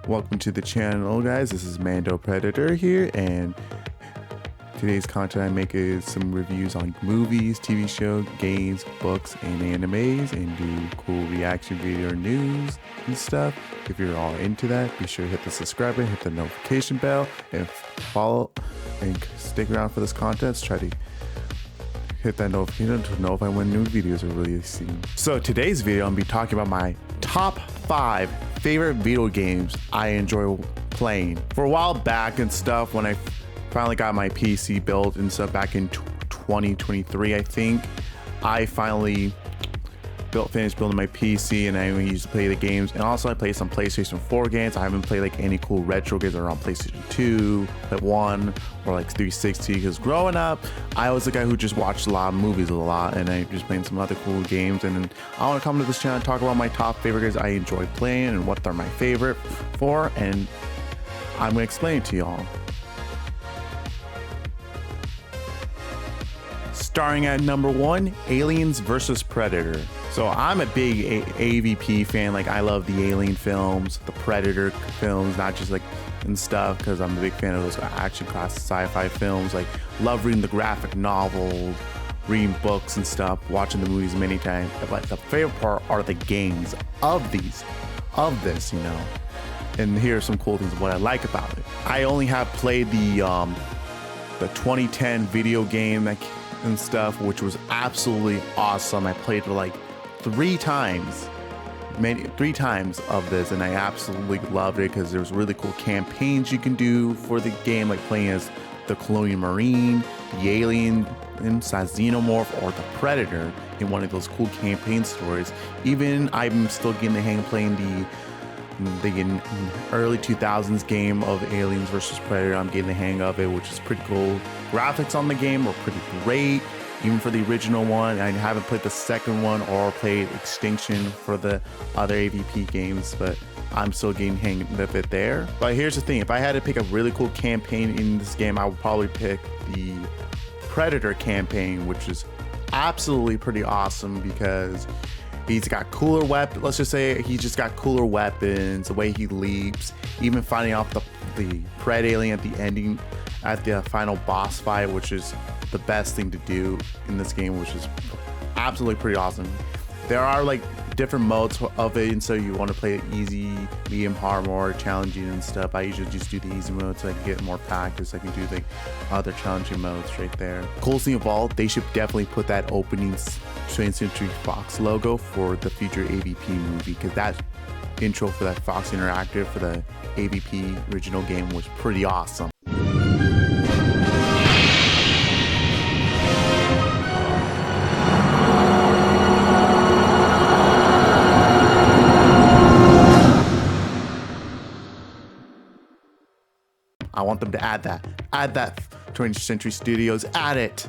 Welcome to the channel, guys. This is Mando Predator here, and today's content I make is some reviews on movies, TV shows, games, books, and animes, and do cool reaction video news and stuff. If you're all into that, be sure to hit the subscribe button, hit the notification bell, and follow and stick around for this content. Try to hit that notification to notify when new videos are releasing. So today's video, I'm gonna be talking about my top 5 favorite video games I enjoy playing. For a while back and stuff, when I finally got my PC built and stuff back in 2023, I think, I finally finished building my PC, and I used to play the games. And also I played some PlayStation 4 games. I haven't played like any cool retro games around PlayStation 2, like 1, or like 360, because growing up, I was the guy who just watched a lot of movies a lot, and I just playing some other cool games. And then I want to come to this channel and talk about my top favorite games I enjoy playing and what they're my favorite for, and I'm gonna explain it to y'all. Starting at number 1, Aliens vs. Predator. So I'm a big AVP fan. Like, I love the Alien films, the Predator films, not just like and stuff, because I'm a big fan of those action class sci-fi films. Like, love reading the graphic novels, reading books and stuff, watching the movies many times. But the favorite part are the games of this, you know. And here are some cool things of what I like about it. I only have played the 2010 video game and stuff, which was absolutely awesome. I played it like 3 times of this, and I absolutely loved it because there's really cool campaigns you can do for the game, like playing as the Colonial Marine, the Alien, and Xenomorph, or the Predator in one of those cool campaign stories. Even I'm still getting the hang of playing the early 2000s game of Aliens vs. Predator. I'm getting the hang of it, which is pretty cool. Graphics on the game are pretty great, even for the original one. I haven't played the second one or played Extinction for the other AVP games, but I'm still getting hang of it there. But here's the thing, if I had to pick a really cool campaign in this game, I would probably pick the Predator campaign, which is absolutely pretty awesome because he's got cooler weapons. Let's just say he just got cooler weapons, the way he leaps, even fighting off the Pred alien at the ending, at the final boss fight, which is the best thing to do in this game, which is absolutely pretty awesome. There are like different modes of it, and so you want to play it easy, medium, hard, more challenging and stuff. I usually just do the easy mode so I can get more practice. I can do the other challenging modes right there. Cool thing of all, they should definitely put that opening 20th Century Fox logo for the future AVP movie, because that intro for that Fox Interactive for the AVP original game was pretty awesome. I want them to add that 20th Century Studios, add it.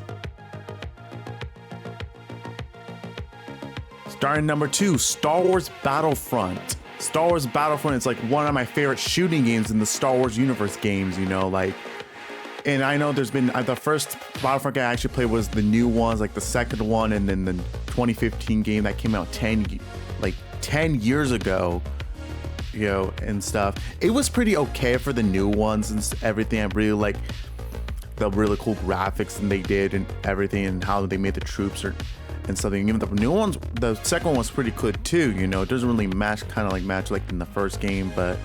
Starting number 2, Star Wars Battlefront. Star Wars Battlefront is like one of my favorite shooting games in the Star Wars universe games, you know, like, and I know there's been, the first Battlefront game I actually played was the new ones, like the second one, and then the 2015 game that came out 10 years ago, you know, and stuff. It was pretty okay for the new ones and everything. I really like the really cool graphics and they did and everything, and how they made the troops and something. Even the new ones, the second one was pretty good too, you know. It doesn't really match like in the first game, but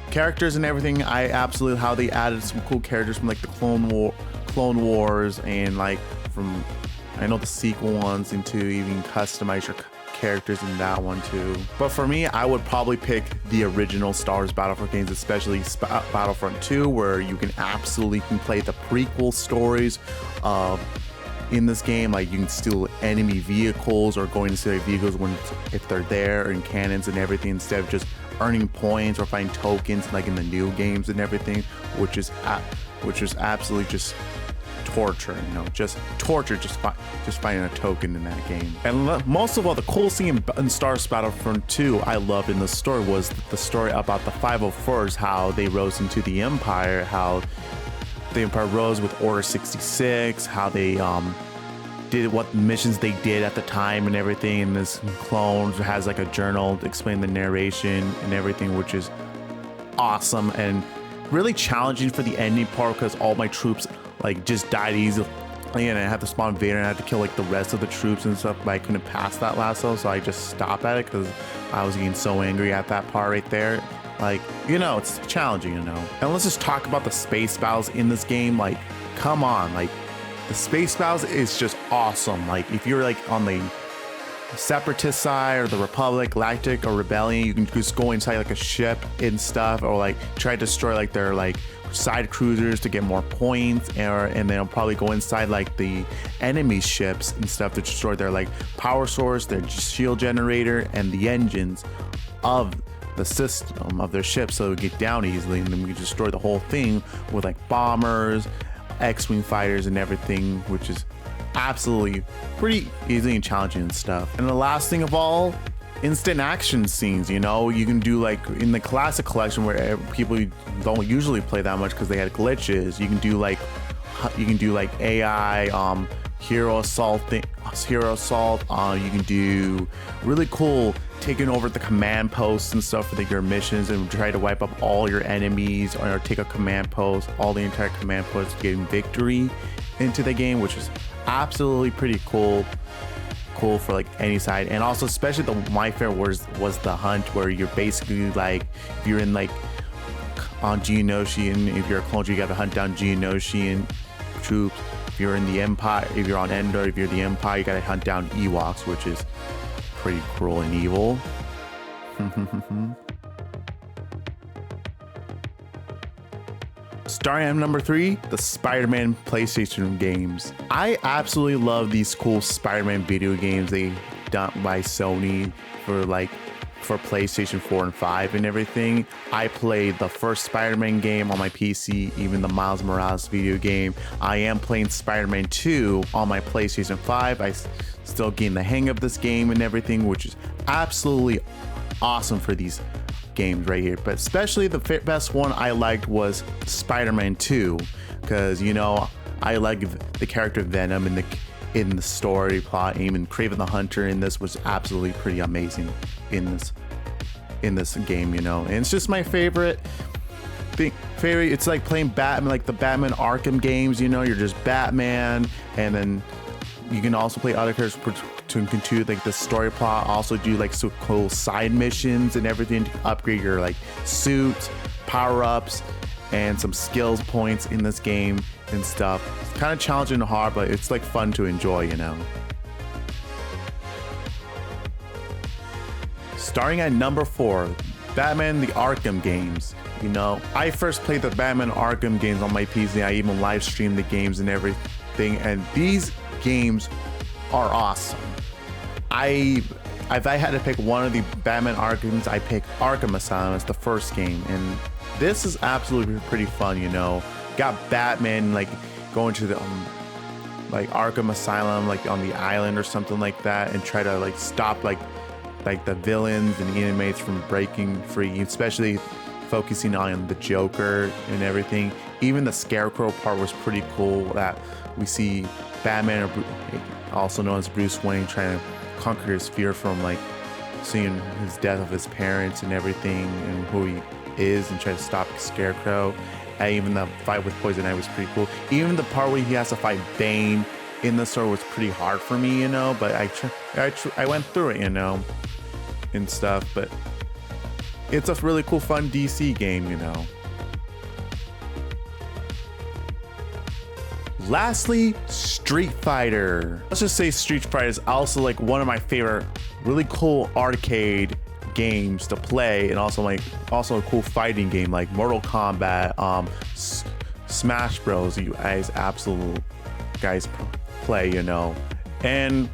characters and everything, I absolutely, how they added some cool characters from like the Clone Wars, and like from, I know, the sequel ones, into even customize your characters in that one too. But for me, I would probably pick the original Star Wars Battlefront games, especially Battlefront 2, where you can absolutely play the prequel stories in this game. Like, you can steal enemy vehicles or going to steal vehicles if they're there, and cannons and everything, instead of just earning points or finding tokens like in the new games and everything, which is absolutely just torture, you know, just torture, just finding a token in that game. And most of all, the coolest thing in Star Wars Battlefront 2 I loved in the story was the story about the 501st, how they rose into the Empire, how the Empire rose with Order 66, how they did, what missions they did at the time and everything. And this clone has like a journal to explain the narration and everything, which is awesome and really challenging for the ending part, because all my troops like just died easily and I had to spawn Vader and I had to kill like the rest of the troops and stuff, but I couldn't pass that lasso, so I just stopped at it because I was getting so angry at that part right there. Like, you know, it's challenging, you know. And let's just talk about the space battles in this game. Like, come on, like the space battles is just awesome. Like if you're like on the Separatist side or the Republic, Galactic or Rebellion, you can just go inside like a ship and stuff, or like try to destroy like their like side cruisers to get more points, and then I'll probably go inside like the enemy ships and stuff to destroy their like power source, their shield generator, and the engines of the system of their ship, so it would get down easily, and then we can destroy the whole thing with like bombers, X-wing fighters, and everything, which is absolutely pretty easy and challenging and stuff. And the last thing of all, instant action scenes. You know, you can do like in the classic collection where people don't usually play that much because they had glitches. You can do like AI hero assault. You can do really cool taking over the command posts and stuff for your missions and try to wipe up all your enemies, or take a command post, all the entire command post, getting victory into the game, which is absolutely pretty cool for like any side. And also especially my favorite was the hunt, where you're basically like, if you're in like on Geonosian, if you're a clone, you got to hunt down Geonosian troops. If you're in the Empire, if you're on Endor, if you're the Empire, you got to hunt down Ewoks, which is pretty cruel and evil. Starting at number 3, the Spider-Man PlayStation games. I absolutely love these cool Spider-Man video games they done by Sony for PlayStation 4 and 5 and everything. I played the first Spider-Man game on my PC, even the Miles Morales video game. I am playing Spider-Man 2 on my PlayStation 5. I still getting the hang of this game and everything, which is absolutely awesome for these games right here. But especially the best one I liked was Spider-Man 2, because, you know, I like the character Venom in the story plot, even Kraven the Hunter in this was absolutely pretty amazing in this game, you know. And it's just my favorite. It's like playing Batman, like the Batman Arkham games, you know. You're just Batman, and then you can also play other characters to continue like the story plot. Also do like so cool side missions and everything to upgrade your like suit, power-ups, and some skills points in this game and stuff. It's kind of challenging and hard, but it's like fun to enjoy, you know. Starting at number 4, Batman the Arkham games. You know, I first played the Batman Arkham games on my PC. I even live streamed the games and everything, and these games are awesome. If I had to pick one of the Batman Arkhams, I pick Arkham Asylum as the first game, and this is absolutely pretty fun, you know. Got Batman like going to the like Arkham Asylum, like on the island or something like that, and try to like stop like the villains and the inmates from breaking free, especially focusing on the Joker and everything. Even the Scarecrow part was pretty cool, that we see Batman, also known as Bruce Wayne, trying to conquer his fear from like seeing his death of his parents and everything, and who he is, and try to stop Scarecrow. And even the fight with Poison Ivy was pretty cool. Even the part where he has to fight Bane in the story was pretty hard for me, you know, but I went through it, you know, and stuff. But it's a really cool, fun DC game, you know. Lastly, Street Fighter. Let's just say Street Fighter is also like one of my favorite really cool arcade games to play, and also a cool fighting game like Mortal Kombat, Smash Bros. You guys play, you know. And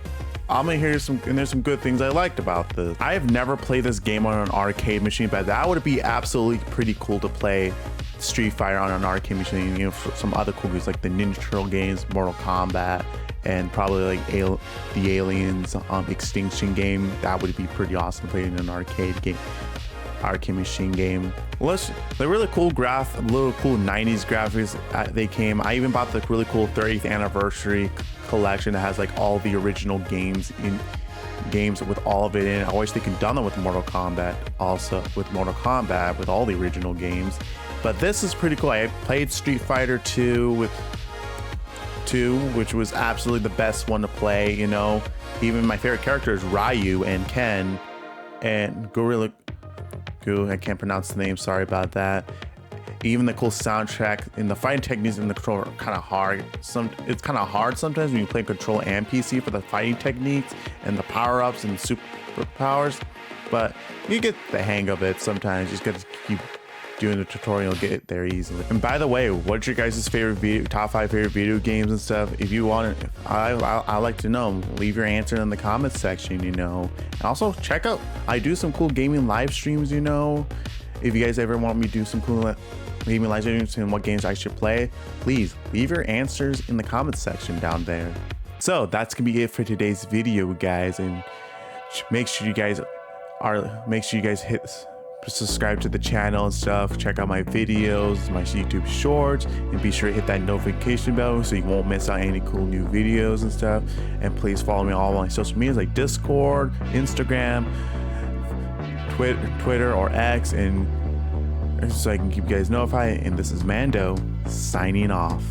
I'm gonna hear there's some good things I liked about this. I have never played this game on an arcade machine, but that would be absolutely pretty cool to play Street Fighter on an arcade machine. You know, some other cool games like the Ninja Turtle games, Mortal Kombat, and probably like the Aliens Extinction game. That would be pretty awesome to play in an arcade game. arcade machine game. The really cool little cool 90s graphics they came. I even bought the really cool 30th anniversary collection that has like all the original games with all of it in it. I wish they could done it with Mortal Kombat, also with Mortal Kombat with all the original games. But this is pretty cool. I played Street Fighter 2 which was absolutely the best one to play, you know. Even my favorite characters, Ryu and Ken and Gorilla Goo, I can't pronounce the name, sorry about that. Even the cool soundtrack and the fighting techniques in the controller are kind of hard. It's kind of hard sometimes when you play control and PC for the fighting techniques and the power-ups and superpowers, but you get the hang of it sometimes. You just got to keep doing the tutorial, get it there easily. And by the way, what's your guys' top 5 favorite video games and stuff? If you want it, I like to know. Leave your answer in the comments section, you know. And also check out, I do some cool gaming live streams, you know. If you guys ever want me to do some cool gaming live streams and what games I should play, please leave your answers in the comments section down there. So that's gonna be it for today's video, guys, and make sure you guys hit subscribe to the channel and stuff. Check out my videos, my YouTube shorts, and be sure to hit that notification bell so you won't miss out any cool new videos and stuff. And please follow me on all my social medias like Discord, Instagram, Twitter or X, and so I can keep you guys notified. And this is Mando signing off.